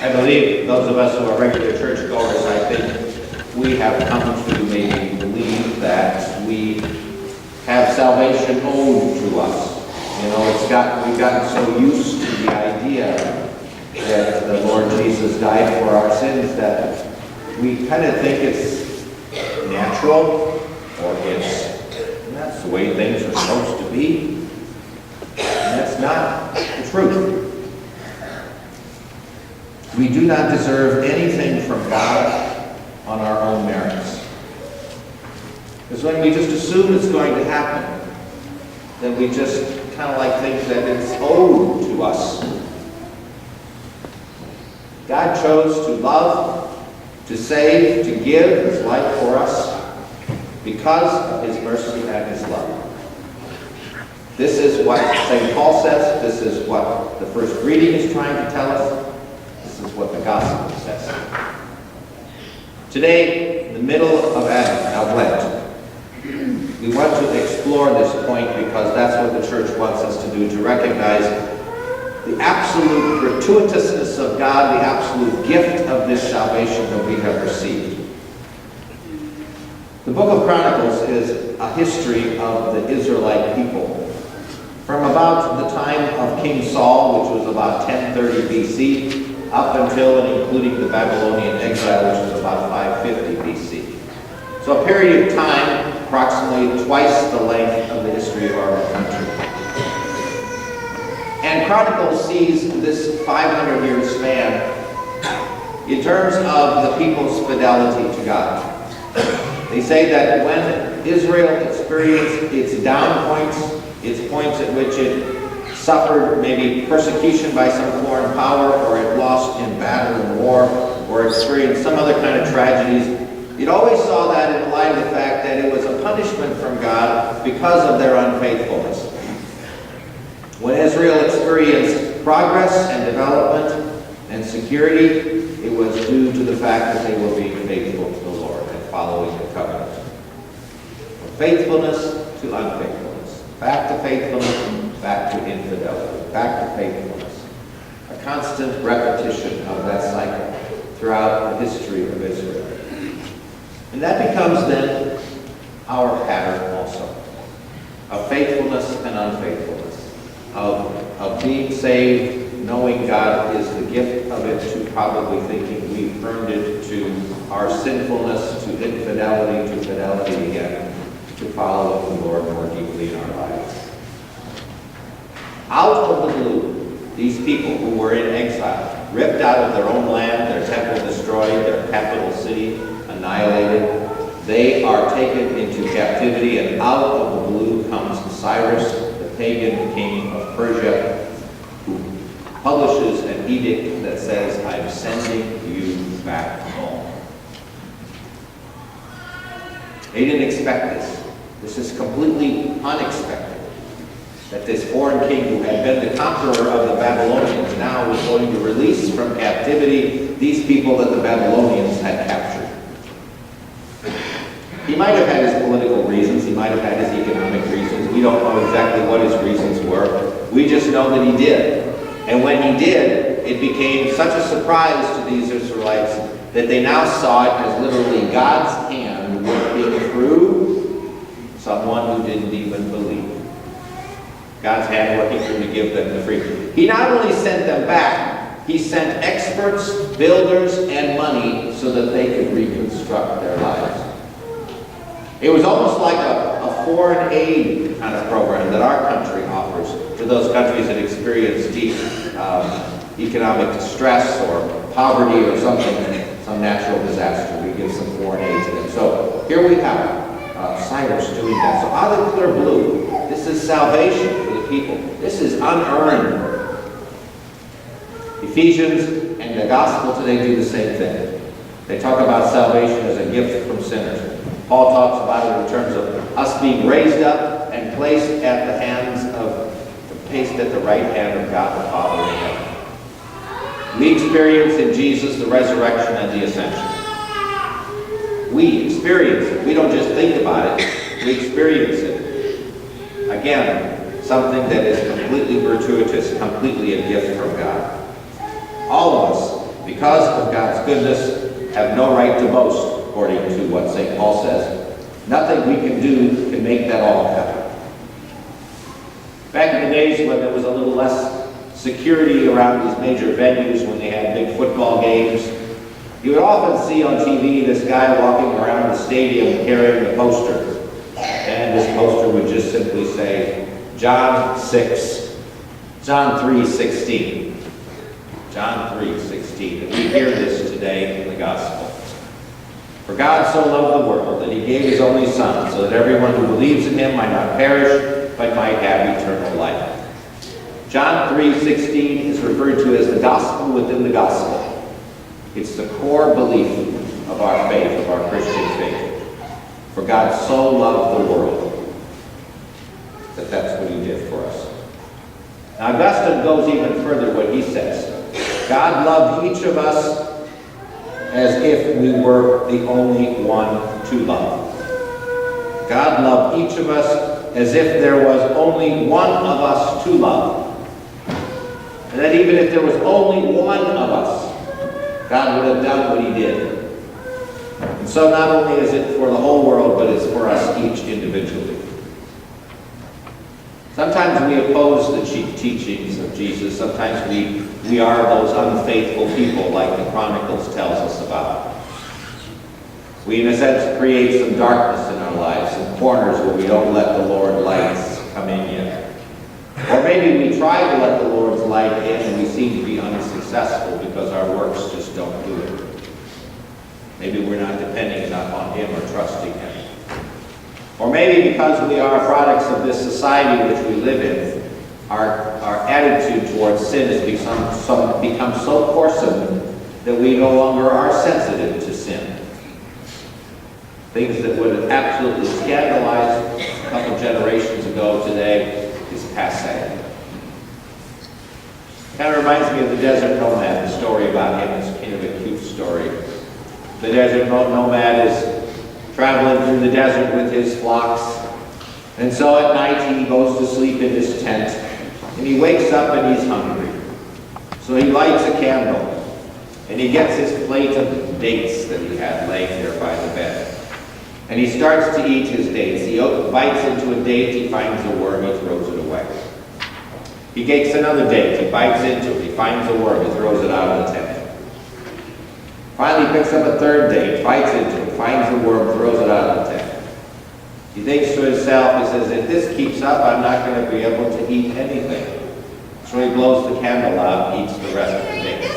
I believe those of us who are regular churchgoers, I think we have come to maybe believe that we have salvation owed to us. You know, we've gotten so used to the idea that the Lord Jesus died for our sins that we kind of think it's natural, or that's the way things are supposed to be. And that's not the truth. We do not deserve anything from God on our own merits. Because when we just assume it's going to happen, then we just kind of like think that it's owed to us. God chose to love, to save, to give His life for us because of His mercy and His love. This is what St. Paul says. This is what the first reading is trying to tell us. This is what the gospel says. Today, in the middle of Lent, we want to explore this point because that's what the church wants us to do, to recognize the absolute gratuitousness of God, the absolute gift of this salvation that we have received. The book of Chronicles is a history of the Israelite people. From about the time of King Saul, which was about 1030 BC, up until and including the Babylonian exile, which was about 550 BC. So a period of time, approximately twice the length of the history of our country. And Chronicles sees this 500-year span in terms of the people's fidelity to God. They say that when Israel experienced its down points, its points at which it suffered maybe persecution by some foreign power, or it lost in battle and war, or experienced some other kind of tragedies, it always saw that in light of the fact that it was a punishment from God because of their unfaithfulness. When Israel experienced progress and development and security, it was due to the fact that they were being faithful to the Lord and following the covenant. From faithfulness to unfaithfulness. Back to faithfulness, back to infidelity. Back to faithfulness. A constant repetition of that cycle throughout the history of Israel. And that becomes then our pattern also, of faithfulness and unfaithfulness, of being saved, knowing God is the gift of it, to probably thinking we've earned it, to our sinfulness, to infidelity, to fidelity again, to follow the Lord more deeply in our lives. Out of the blue, these people who were in exile, ripped out of their own land, their temple destroyed, their capital city annihilated, they are taken into captivity, and out of the blue comes Cyrus, the pagan king of Persia, who publishes an edict that says, I'm sending you back home. They didn't expect this. This is completely unexpected. That this foreign king who had been the conqueror of the Babylonians now was going to release from captivity these people that the Babylonians had captured. He might have had his political reasons, he might have had his economic reasons. We don't know exactly what his reasons were. We just know that he did. And when he did, it became such a surprise to these Israelites that they now saw it as literally God's hand working through someone who didn't even believe. God's hand working through to give them the freedom. He not only sent them back, he sent experts, builders, and money so that they could reconstruct their lives. It was almost like a foreign aid kind of program that our country offers to those countries that experience deep economic distress or poverty or something, some natural disaster. We give some foreign aid to them. So here we have Cyrus doing that. So out of the clear blue, this is salvation for the people. This is unearned. Ephesians and the gospel today do the same thing. They talk about salvation as a gift from sinners. Paul talks about it in terms of us being raised up and placed at the right hand of God the Father in heaven. We experience in Jesus the resurrection and the ascension. We experience it. We don't just think about it. We experience it. Again, something that is completely gratuitous, completely a gift from God. All of us, because because of God's goodness, have no right to boast, according to what St. Paul says. Nothing we can do can make that all happen. Back in the days when there was a little less security around these major venues, when they had big football games, you would often see on TV this guy walking around the stadium carrying a poster. And this poster would just simply say, John 3:16. John 3:16. And we hear this today in the gospel. For God so loved the world that he gave his only Son, so that everyone who believes in him might not perish, but might have eternal life. John 3:16 is referred to as the gospel within the gospel. It's the core belief of our faith, of our Christian faith. For God so loved the world that that's what he did for us. Now Augustine goes even further when he says, God loved each of us as if we were the only one to love. God loved each of us as if there was only one of us to love. And that even if there was only one of us, God would have done what he did. And so not only is it for the whole world, but it's for us each individually. Sometimes we oppose the chief teachings of Jesus. Sometimes we are those unfaithful people like the Chronicles tells us about. We, in a sense, create some darkness in our lives, some corners where we don't let the Lord's lights come in yet. Or maybe we try to let the Lord's light in and we seem to be unsuccessful because our works just don't do it. Maybe we're not depending enough on him or trusting him. Or maybe because we are products of this society which we live in, our attitude towards sin has become so coarsened that we no longer are sensitive to sin. Things that would have absolutely scandalized a couple generations ago today is passé. Kind of reminds me of the desert nomad, the story about him. It's kind of a cute story. The desert nomad is traveling through the desert with his flocks. And so at night he goes to sleep in his tent. And he wakes up and he's hungry. So he lights a candle. And he gets his plate of dates that he had laying there by the bed. And he starts to eat his dates. He bites into a date, he finds a worm, he throws it away. He takes another date, he bites into it, he finds a worm, he throws it out of the tent. Finally, he picks up a third date, bites into it, finds a worm, throws it out of the tent. He thinks to himself, he says, if this keeps up, I'm not going to be able to eat anything. So he blows the candle out and eats the rest of the dates.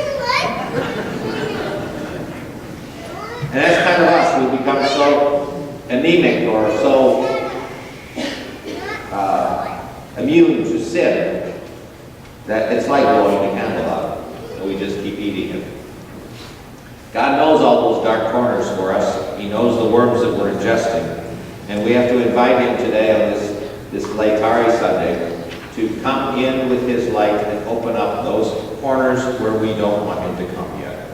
And that's kind of us. We become so anemic or so immune to sin that it's like blowing the candle out. And we just keep eating it. God knows all those dark corners for us. He knows the worms that we're ingesting. And we have to invite him today on this Laetare Sunday to come in with his light and open up those corners where we don't want him to come yet.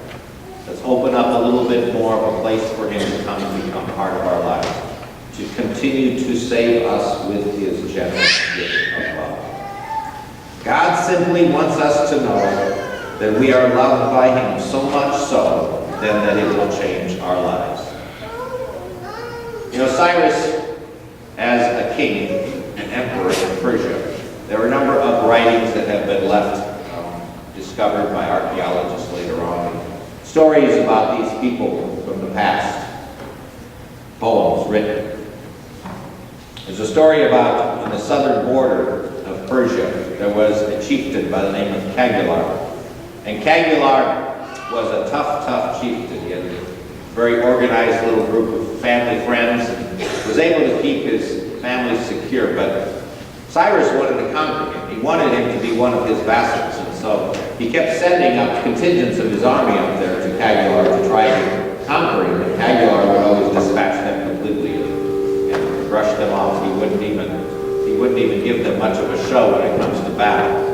Let's open up a little bit more of a place for him to come and become part of our lives, to continue to save us with his generous gift of love. God simply wants us to know that we are loved by him, so much so then that it will change our lives. You know, Cyrus, as a king, an emperor in Persia, there are a number of writings that have been left discovered by archaeologists later on. Stories about these people from the past. Poems written. There's a story about on the southern border of Persia, there was a chieftain by the name of Cagular. And Cagular was a tough chieftain. He had a very organized little group of family friends and was able to keep his family secure. But Cyrus wanted to conquer him. He wanted him to be one of his vassals. And so he kept sending up contingents of his army up there to Cagular to try to conquer him. And Cagular would always dispatch them completely and brush them off. He wouldn't even give them much of a show when it comes to battle.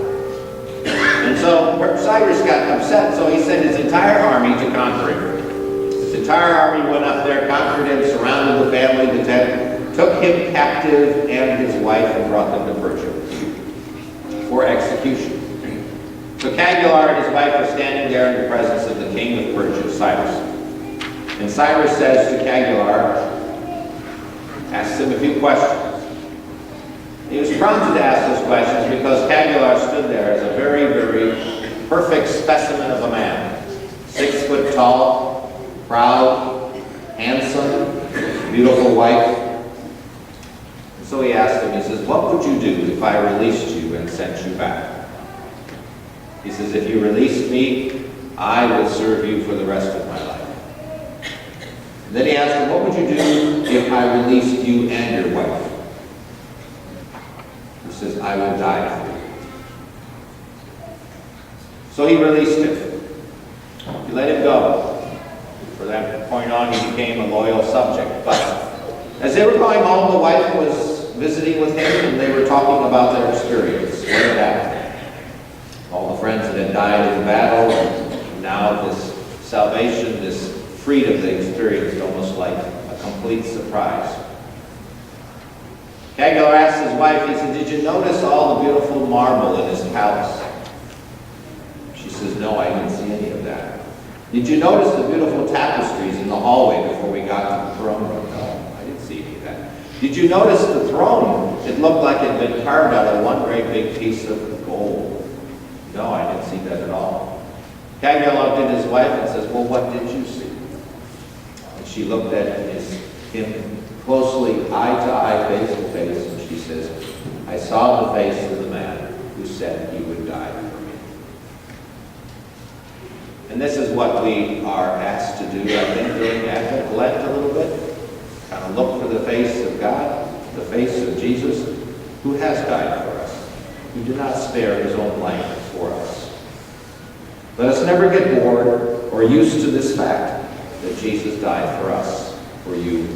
And so Cyrus got upset, so he sent his entire army to conquer him. His entire army went up there, conquered him, surrounded the family, the tent, took him captive and his wife and brought them to Persia for execution. So Cagular and his wife are standing there in the presence of the king of Persia, Cyrus. And Cyrus says to Cagular, asks him a few questions. He was prompted to ask those questions because Cagular stood there as a very, very perfect specimen of a man. 6 foot tall, proud, handsome, beautiful wife. And so he asked him, he says, what would you do if I released you and sent you back? He says, if you released me, I will serve you for the rest of my life. And then he asked him, what would you do if I released you and your wife? He says, I will die for you. So he released him. He let him go. From that point on, he became a loyal subject. But as they were going home, the wife was visiting with him, and they were talking about their experience. What had happened? All the friends that had died in battle, and now this salvation, this freedom they experienced, almost like a complete surprise. Cagular asked his wife, he said, did you notice all the beautiful marble in his palace? She says, no, I didn't see any of that. Did you notice the beautiful tapestries in the hallway before we got to the throne room? No, I didn't see any of that. Did you notice the throne? It looked like it had been carved out of one great big piece of gold. No, I didn't see that at all. Cagular looked at his wife and says, well, what did you see? And she looked at him closely, eye to eye, face to face, and she says, I saw the face of the man who said he would die for me. And this is what we are asked to do, I think, during Advent, Lent a little bit. Kind of look for the face of God, the face of Jesus, who has died for us, who did not spare his own life for us. Let us never get bored or used to this fact that Jesus died for us, for you